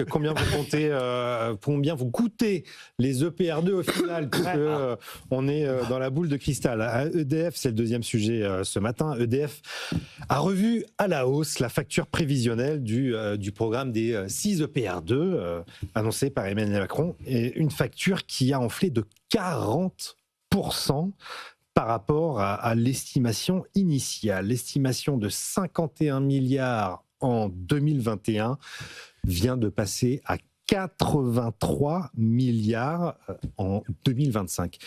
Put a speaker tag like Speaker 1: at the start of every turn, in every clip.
Speaker 1: combien vous coûtez les EPR2 au final, puisque on est dans la boule de cristal. À EDF, c'est le deuxième sujet ce matin. EDF a revu à la hausse la facture prévisionnelle du programme des 6 EPR2 annoncé par Emmanuel Macron, et une facture qui a enflé de 40% par rapport à l'estimation initiale. L'estimation de 51 milliards en 2021 vient de passer à 83 milliards en 2025.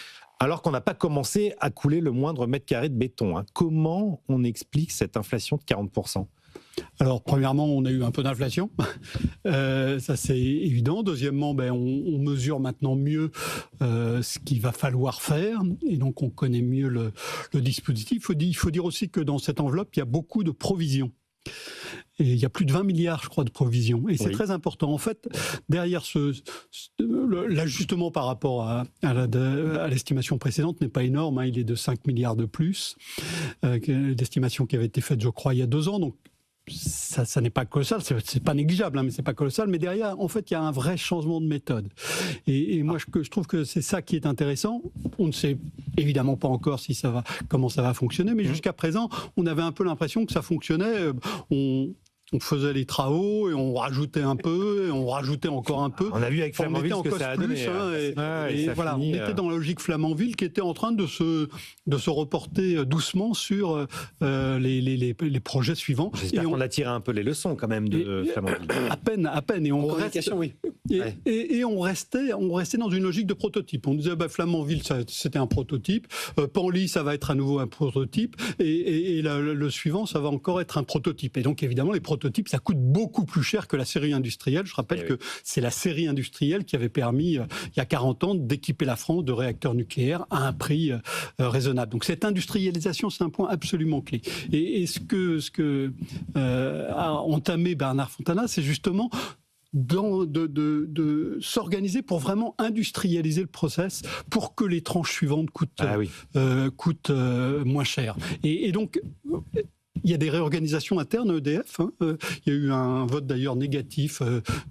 Speaker 1: Alors qu'on n'a pas commencé à couler le moindre mètre carré de béton. Comment on explique cette inflation de 40%?
Speaker 2: Alors, premièrement, on a eu un peu d'inflation, ça c'est évident. Deuxièmement, on mesure maintenant mieux ce qu'il va falloir faire, et donc on connaît mieux le dispositif. Il faut dire aussi que dans cette enveloppe, il y a beaucoup de provisions. Et il y a plus de 20 milliards, je crois, de provisions. Et c'est très important. En fait, derrière l'ajustement par rapport à l'estimation précédente n'est pas énorme. Il est de 5 milliards de plus. L'estimation qui avait été faite, je crois, il y a 2 ans. Donc, ça n'est pas colossal, c'est pas négligeable, mais c'est pas colossal. Mais derrière, en fait, il y a un vrai changement de méthode. Et moi, je trouve que c'est ça qui est intéressant. On ne sait évidemment pas encore comment ça va fonctionner, mais jusqu'à présent, on avait un peu l'impression que ça fonctionnait. On faisait les travaux et on rajoutait un peu, et on rajoutait encore un peu.
Speaker 1: On a vu avec Flamanville ce que ça a donné.
Speaker 2: Et voilà, on était dans la logique Flamanville qui était en train de se reporter doucement sur les projets suivants.
Speaker 1: J'espère qu'on a tiré un peu les leçons quand même de Flamanville.
Speaker 2: À peine. Et on restait,
Speaker 3: oui.
Speaker 2: Et on restait dans une logique de prototype. On disait Flamanville, c'était un prototype. Penly, ça va être à nouveau un prototype. Et le suivant, ça va encore être un prototype. Et donc évidemment, les prototypes, ça coûte beaucoup plus cher que la série industrielle. Je rappelle que c'est la série industrielle qui avait permis, il y a 40 ans, d'équiper la France de réacteurs nucléaires à un prix raisonnable. Donc cette industrialisation, c'est un point absolument clé. Et ce que a entamé Bernard Fontana, c'est justement de s'organiser pour vraiment industrialiser le process pour que les tranches suivantes coûtent moins cher. Et donc, il y a des réorganisations internes à EDF. Il y a eu un vote d'ailleurs négatif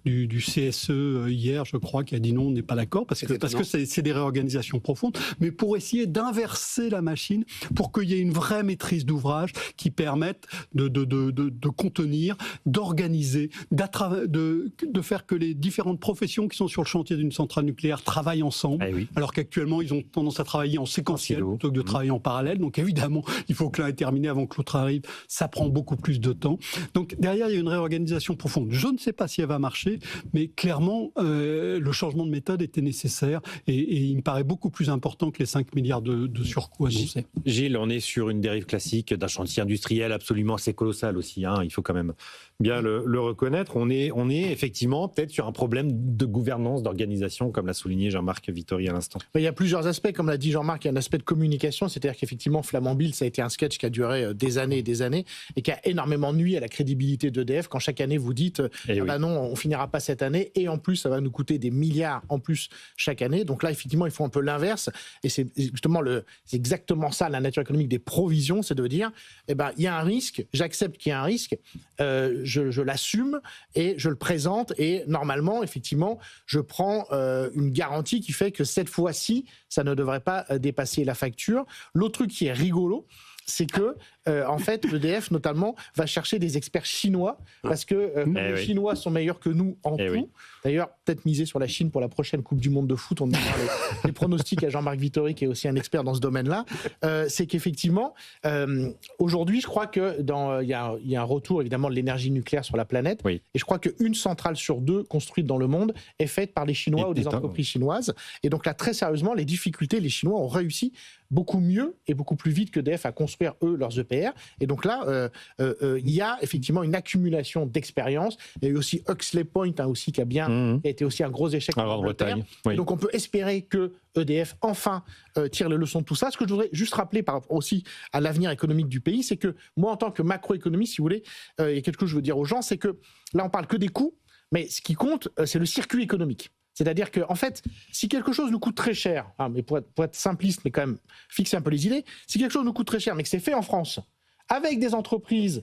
Speaker 2: du CSE hier, je crois, qui a dit non, on n'est pas d'accord, parce que c'est des réorganisations profondes, mais pour essayer d'inverser la machine, pour qu'il y ait une vraie maîtrise d'ouvrage qui permette de contenir, d'organiser, de faire que les différentes professions qui sont sur le chantier d'une centrale nucléaire travaillent ensemble, alors qu'actuellement, ils ont tendance à travailler en séquentiel plutôt que de travailler en parallèle. Donc évidemment, il faut que l'un ait terminé avant que l'autre arrive. Ça prend beaucoup plus de temps. Donc derrière, il y a une réorganisation profonde. Je ne sais pas si elle va marcher, mais clairement, le changement de méthode était nécessaire et il me paraît beaucoup plus important que les 5 milliards de surcoûts annoncés.
Speaker 1: Gilles, on est sur une dérive classique d'un chantier industriel absolument assez colossal aussi. Il faut quand même bien le reconnaître. On est effectivement peut-être sur un problème de gouvernance, d'organisation, comme l'a souligné Jean-Marc Vittori à l'instant.
Speaker 3: Il y a plusieurs aspects, comme l'a dit Jean-Marc. Il y a un aspect de communication, c'est-à-dire qu'effectivement, Flamanville, ça a été un sketch qui a duré des années et des années, et qui a énormément nui à la crédibilité d'EDF quand chaque année vous dites non, on finira pas cette année, et en plus ça va nous coûter des milliards en plus chaque année. Donc là effectivement il faut un peu l'inverse, et c'est justement c'est exactement ça la nature économique des provisions, c'est de dire il y a un risque, j'accepte qu'il y a un risque, je l'assume et je le présente, et normalement effectivement je prends une garantie qui fait que cette fois-ci ça ne devrait pas dépasser la facture. L'autre truc qui est rigolo, c'est que, en fait, EDF, notamment, va chercher des experts chinois, parce que les Chinois sont meilleurs que nous en tout. D'ailleurs, peut-être miser sur la Chine pour la prochaine Coupe du Monde de foot. On demandera les pronostics à Jean-Marc Vittori, qui est aussi un expert dans ce domaine-là. C'est qu'effectivement, aujourd'hui, je crois qu'il y a un retour, évidemment, de l'énergie nucléaire sur la planète. Et je crois qu'une centrale sur 2 construite dans le monde est faite par les Chinois ou des entreprises chinoises. Et donc là, très sérieusement, les difficultés, les Chinois ont réussi beaucoup mieux et beaucoup plus vite que EDF à construire, eux, leurs EPR. Et donc là, il y a effectivement une accumulation d'expérience. Il y a eu aussi Huxley Point, aussi, qui a été aussi un gros échec en Angleterre. Donc on peut espérer que EDF, enfin, tire les leçons de tout ça. Ce que je voudrais juste rappeler par rapport aussi à l'avenir économique du pays, c'est que moi, en tant que macroéconomiste, si vous voulez, il y a quelque chose que je veux dire aux gens, c'est que là, on parle que des coûts, mais ce qui compte, c'est le circuit économique. C'est-à-dire que, en fait, si quelque chose nous coûte très cher, mais pour être simpliste, mais quand même fixer un peu les idées, si quelque chose nous coûte très cher, mais que c'est fait en France, avec des entreprises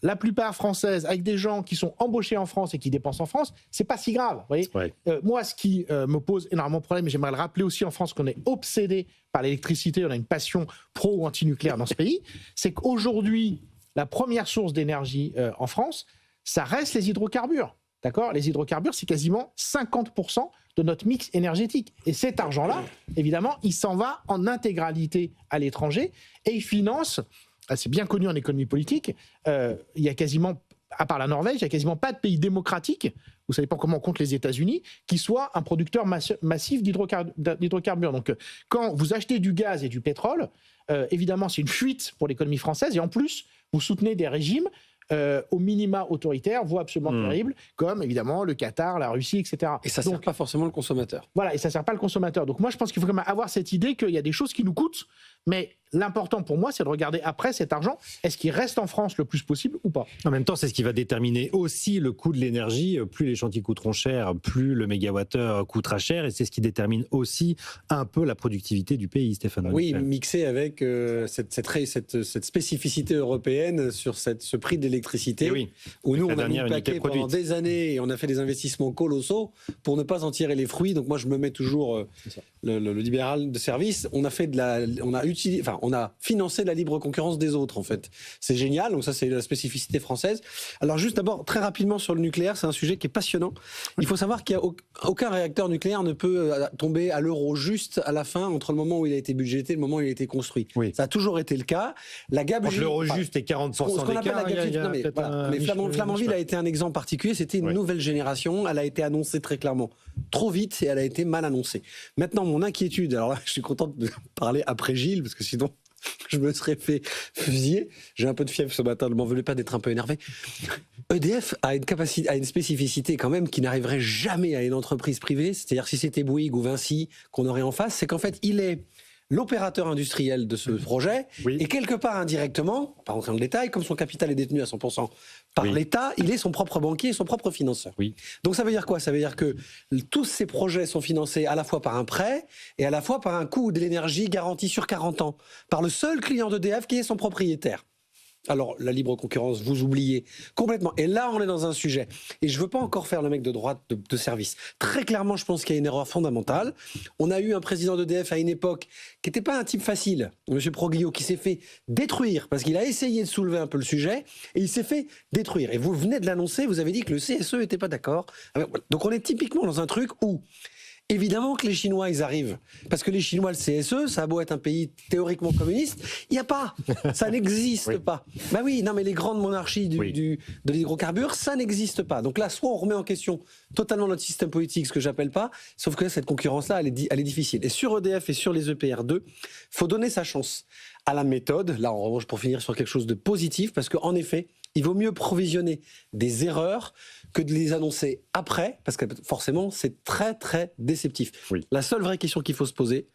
Speaker 3: la plupart françaises, avec des gens qui sont embauchés en France et qui dépensent en France, c'est pas si grave. Vous voyez, moi, ce qui me pose énormément de problèmes, et j'aimerais le rappeler aussi en France, qu'on est obsédé par l'électricité, on a une passion pro ou anti-nucléaire dans ce pays, c'est qu'aujourd'hui, la première source d'énergie en France, ça reste les hydrocarbures. D'accord ? Les hydrocarbures, c'est quasiment 50% de notre mix énergétique. Et cet argent-là, évidemment, il s'en va en intégralité à l'étranger et il finance, c'est bien connu en économie politique, il y a quasiment, à part la Norvège, il n'y a quasiment pas de pays démocratique, vous savez pas comment on compte les États-Unis, qui soit un producteur massif d'hydrocarbures. Donc, quand vous achetez du gaz et du pétrole, évidemment, c'est une fuite pour l'économie française et en plus, vous soutenez des régimes au minima autoritaire, voire absolument terrible, comme évidemment le Qatar, la Russie, etc.
Speaker 4: Et ça ne sert pas forcément le consommateur.
Speaker 3: Voilà, et ça ne sert pas le consommateur. Donc moi, je pense qu'il faut quand même avoir cette idée qu'il y a des choses qui nous coûtent, mais l'important pour moi, c'est de regarder après cet argent, est-ce qu'il reste en France le plus possible ou pas ?
Speaker 1: En même temps, c'est ce qui va déterminer aussi le coût de l'énergie. Plus les chantiers coûteront cher, plus le mégawattheure coûtera cher, et c'est ce qui détermine aussi un peu la productivité du pays, Stéphane.
Speaker 4: Oui, mixé avec cette spécificité européenne sur ce prix de l'électricité, où nous, on a mis le paquet pendant des années et on a fait des investissements colossaux pour ne pas en tirer les fruits. Donc moi, je me mets toujours le libéral de service. On a financé la libre concurrence des autres, en fait. C'est génial, donc ça, c'est la spécificité française. Alors juste d'abord, très rapidement sur le nucléaire, c'est un sujet qui est passionnant. Il faut savoir qu'il n'y a aucun réacteur nucléaire ne peut tomber à l'euro juste à la fin, entre le moment où il a été budgété et le moment où il a été construit. Ça a toujours été le cas. La gabegie...
Speaker 1: L'euro juste et 40% d'écart.
Speaker 4: Mais Flamanville a été un exemple particulier. C'était une nouvelle génération. Elle a été annoncée très clairement trop vite et elle a été mal annoncée. Maintenant, mon inquiétude, alors là, je suis content de parler après Gilles, parce que sinon, je me serais fait fusiller. J'ai un peu de fièvre ce matin, ne m'en voulez pas d'être un peu énervé. EDF a une spécificité quand même qui n'arriverait jamais à une entreprise privée. C'est-à-dire si c'était Bouygues ou Vinci qu'on aurait en face, c'est qu'en fait, il est l'opérateur industriel de ce projet, et quelque part indirectement, pas rentrer dans le détail, comme son capital est détenu à 100% par l'État, il est son propre banquier et son propre financeur. Donc ça veut dire quoi ? Ça veut dire que tous ces projets sont financés à la fois par un prêt et à la fois par un coût de l'énergie garanti sur 40 ans, par le seul client d'EDF qui est son propriétaire. Alors, la libre concurrence, vous oubliez complètement. Et là, on est dans un sujet. Et je ne veux pas encore faire le mec de droite de service. Très clairement, je pense qu'il y a une erreur fondamentale. On a eu un président d'EDF à une époque qui n'était pas un type facile, M. Proglio, qui s'est fait détruire parce qu'il a essayé de soulever un peu le sujet et il s'est fait détruire. Et vous venez de l'annoncer, vous avez dit que le CSE n'était pas d'accord. Donc, on est typiquement dans un truc où... Évidemment que les Chinois, ils arrivent. Parce que les Chinois, le CSE, ça a beau être un pays théoriquement communiste, il n'y a pas. Ça n'existe pas. Ben oui, non, mais les grandes monarchies de l'hydrocarbure, ça n'existe pas. Donc là, soit on remet en question totalement notre système politique, ce que j'appelle pas, sauf que cette concurrence-là, elle est difficile. Et sur EDF et sur les EPR2, faut donner sa chance à la méthode. Là, en revanche, pour finir sur quelque chose de positif, parce qu'en effet, il vaut mieux provisionner des erreurs que de les annoncer après, parce que forcément, c'est très, très déceptif. La seule vraie question qu'il faut se poser,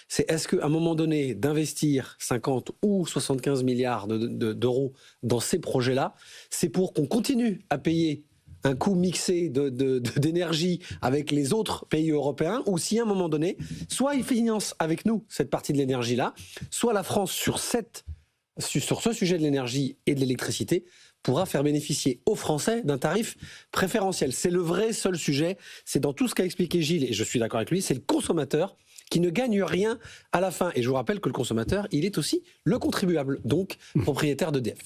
Speaker 4: c'est est-ce qu'à un moment donné, d'investir 50 ou 75 milliards d'euros dans ces projets-là, c'est pour qu'on continue à payer un coût mixé d'énergie avec les autres pays européens, ou si à un moment donné, soit ils financent avec nous cette partie de l'énergie-là, soit la France, sur ce sujet de l'énergie et de l'électricité, pourra faire bénéficier aux Français d'un tarif préférentiel. C'est le vrai seul sujet, c'est dans tout ce qu'a expliqué Gilles, et je suis d'accord avec lui, c'est le consommateur qui ne gagne rien à la fin. Et je vous rappelle que le consommateur, il est aussi le contribuable, donc propriétaire d'EDF.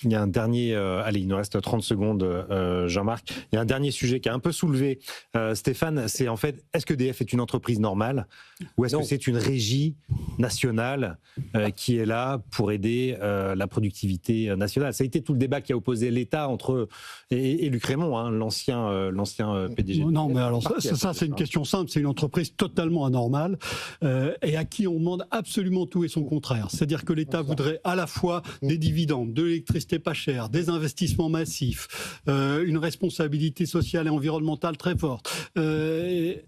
Speaker 1: Il y a un dernier, allez, il nous reste 30 secondes, Jean-Marc. Il y a un dernier sujet qui a un peu soulevé Stéphane, c'est en fait, est-ce que EDF est une entreprise normale ou est-ce que c'est une régie nationale qui est là pour aider la productivité nationale ? Ça a été tout le débat qui a opposé l'État et Luc Rémont, hein, l'ancien PDG.
Speaker 2: Non, mais alors ça c'est une question simple. C'est une entreprise totalement anormale et à qui on demande absolument tout et son contraire. C'est-à-dire que l'État voudrait à la fois des dividendes, de l'électricité pas chère, des investissements massifs, une responsabilité sociale et environnementale très forte. Et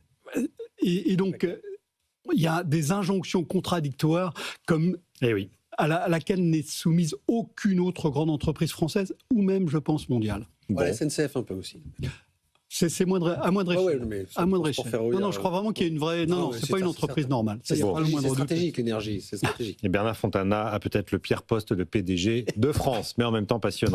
Speaker 2: donc, il y a des injonctions contradictoires comme à laquelle n'est soumise aucune autre grande entreprise française ou même, je pense, mondiale.
Speaker 4: La SNCF un peu aussi.
Speaker 2: C'est à moindre échelle. À moindre échelle. Non, je crois vraiment qu'il y a une vraie... Non, c'est pas une entreprise normale.
Speaker 4: C'est stratégique, l'énergie. C'est stratégique.
Speaker 1: Et Bernard Fontana a peut-être le pire poste de PDG de France, mais en même temps passionnant.